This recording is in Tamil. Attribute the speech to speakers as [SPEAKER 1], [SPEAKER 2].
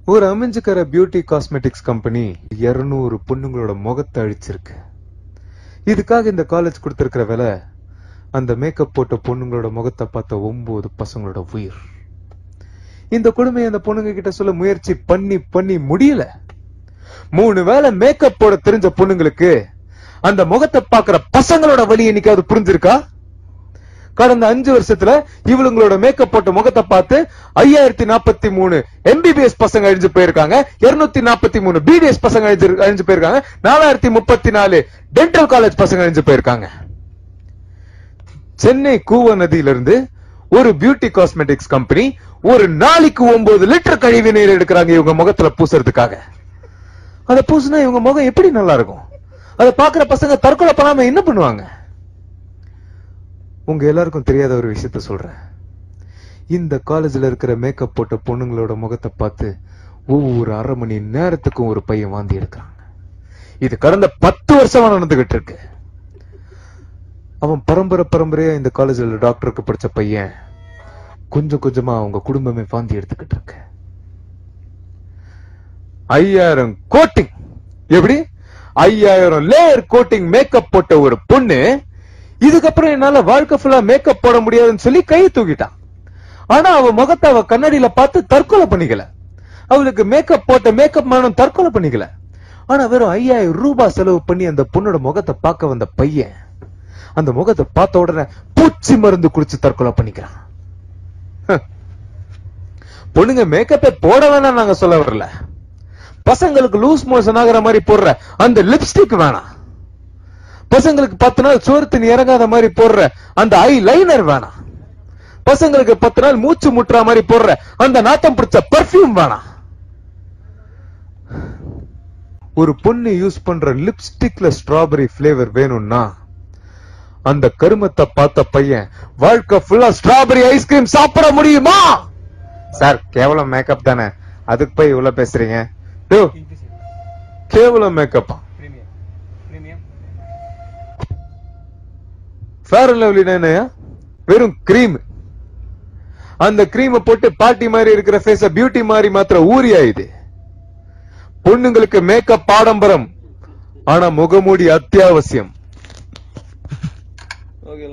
[SPEAKER 1] ஒரு அமைஞ்சுக்கிற பியூட்டி காஸ்மெட்டிக்ஸ் கம்பெனி 200 பொண்ணுங்களோட முகத்தை அழிச்சிருக்கு. இதுக்காக இந்த காலேஜ் கொடுத்திருக்கிற விலை அந்த மேக்கப் போட்ட பொண்ணுங்களோட முகத்தை பார்த்த 9 பசங்களோட உயிர். இந்த கொடுமையை அந்த பொண்ணுங்க கிட்ட சொல்ல முயற்சி பண்ணி முடியல. 3 வேளை மேக்கப் போட தெரிஞ்ச பொண்ணுங்களுக்கு அந்த முகத்தை பாக்குற பசங்களோட வலி என்னைக்காவது புரிஞ்சிருக்கா? கடந்த 5 வருஷத்துல இவங்களோட மேக்கப் போட்ட முகத்தை பார்த்து 5043 MBBS பசங்க அழிஞ்சு போயிருக்காங்க, 243 BDS பசங்க அழிஞ்சு போயிருக்காங்க, 4034 டென்டல் காலேஜ் பசங்க அழிஞ்சு போயிருக்காங்க. சென்னை கூவ நதியிலிருந்து ஒரு பியூட்டி காஸ்மெட்டிக்ஸ் கம்பெனி ஒரு நாளைக்கு 9 லிட்டர் கழிவு நீர் எடுக்கிறாங்க இவங்க முகத்துல பூசுறதுக்காக. அதை பூசினா இவங்க முகம் எப்படி நல்லா இருக்கும்? அதை பாக்குற பசங்க தற்கொலை பண்ணாம என்ன பண்ணுவாங்க? உங்க எல்லாருக்கும் தெரியாத ஒரு விஷயத்த சொல்றேன். இந்த காலேஜ்ல இருக்கிற மேக்கப் போட்ட பொண்ணுங்களோட முகத்தை பார்த்து ஒவ்வொரு அரை மணி நேரத்துக்கும் ஒரு பையன் வாந்தி எடுக்கிறாங்க. இது கடந்த 10 வருஷமா நடந்துகிட்டு இருக்கு. அவன் பரம்பரையா இந்த காலேஜ்ல டாக்டருக்கு படிச்ச பையன் கொஞ்சம் கொஞ்சமா அவங்க குடும்பமே வாந்தி எடுத்துக்கிட்டு இருக்கு. 5000 கோட்டிங், எப்படி 5000 லேயர் கோட்டிங் மேக்கப் போட்ட ஒரு பொண்ணு இதுக்கப்புறம் என்னால வாழ்க்கை ஃபுல்லா மேக்கப் போட முடியாதுன்னு சொல்லி கையை தூக்கிட்டான். ஆனா அவ முகத்தை அவ கண்ணாடியில பார்த்து தற்கொலை பண்ணிக்கல. அவளுக்கு மேக்கப் போட்ட மேக்கப் மேனும் தற்கொலை பண்ணிக்கல. ஆனா வெறும் 5000 ரூபாய் செலவு பண்ணி அந்த பொண்ணோட முகத்தை பார்க்க வந்த பையன் அந்த முகத்தை பார்த்த உடனே பூச்சி மருந்து குடிச்சு தற்கொலை பண்ணிக்கிறான். பொண்ணுங்க மேக்கப்பே போட வேணாம் நாங்க சொல்ல வரல. பசங்களுக்கு லூஸ் மோஷன் ஆகிற மாதிரி போடுற அந்த லிப்ஸ்டிக் வேணாம். பசங்களுக்கு 10 நாள் சோர்த்தின் இறங்காத மாதிரி போடுற அந்த ஐ லைனர் வேணாம். பசங்களுக்கு 10 நாள் மூச்சு முட்டுற மாதிரி போடுற அந்த நாத்தம் பிடிச்ச பர்ஃபியூம் வேணாம். ஒரு பொண்ணு யூஸ் பண்ற லிப்ஸ்டிக்ல ஸ்ட்ராபெரி பிளேவர் வேணும்னா அந்த கருமத்தை பார்த்த பையன் வாழ்க்கை ஃபுல்லா ஸ்ட்ராபெரி ஐஸ்கிரீம் சாப்பிட முடியுமா? சார் கேவலம் மேக்கப் தானே, அதுக்கு போய் இவ்வளவு பேசுறீங்க? கேவலம் மேக்கப். ஃபேர் அண்ட் லவ்லி என்னையா வெறும் கிரீம். அந்த கிரீமை போட்டு பாட்டி மாதிரி இருக்கிற ஃபேஸ பியூட்டி மாதிரி மாத்திர ஊரியா இது. பொண்ணுங்களுக்கு மேக்கப் ஆடம்பரம், ஆனா முகமூடி அத்தியாவசியம். ஓகே.